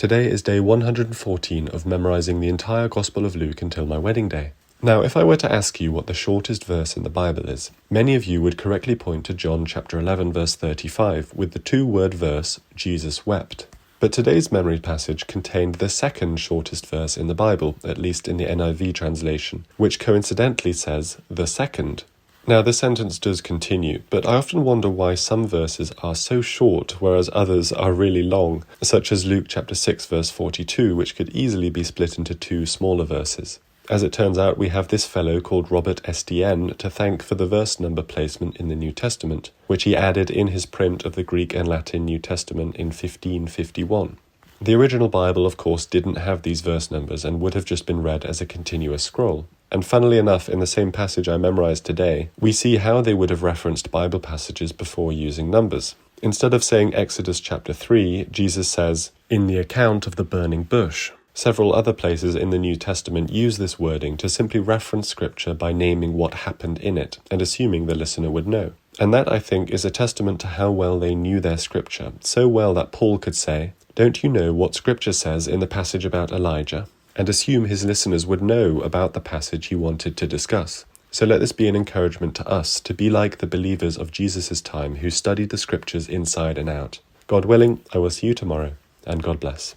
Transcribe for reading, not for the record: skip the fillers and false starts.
Today is day 114 of memorizing the entire Gospel of Luke until my wedding day. Now, if I were to ask you what the shortest verse in the Bible is, many of you would correctly point to John chapter 11 verse 35 with the two-word verse, Jesus wept. But today's memory passage contained the second shortest verse in the Bible, at least in the NIV translation, which coincidentally says, the second. Now, the sentence does continue, but I often wonder why some verses are so short, whereas others are really long, such as Luke chapter 6 verse 42, which could easily be split into two smaller verses. As it turns out, we have this fellow called Robert SDN to thank for the verse number placement in the New Testament, which he added in his print of the Greek and Latin New Testament in 1551. The original Bible, of course, didn't have these verse numbers and would have just been read as a continuous scroll. And funnily enough, in the same passage I memorized today, we see how they would have referenced Bible passages before using numbers. Instead of saying Exodus chapter 3, Jesus says, in the account of the burning bush. Several other places in the New Testament use this wording to simply reference Scripture by naming what happened in it and assuming the listener would know. And that, I think, is a testament to how well they knew their Scripture, so well that Paul could say, don't you know what Scripture says in the passage about Elijah? And assume his listeners would know about the passage he wanted to discuss. So let this be an encouragement to us to be like the believers of Jesus' time who studied the Scriptures inside and out. God willing, I will see you tomorrow, and God bless.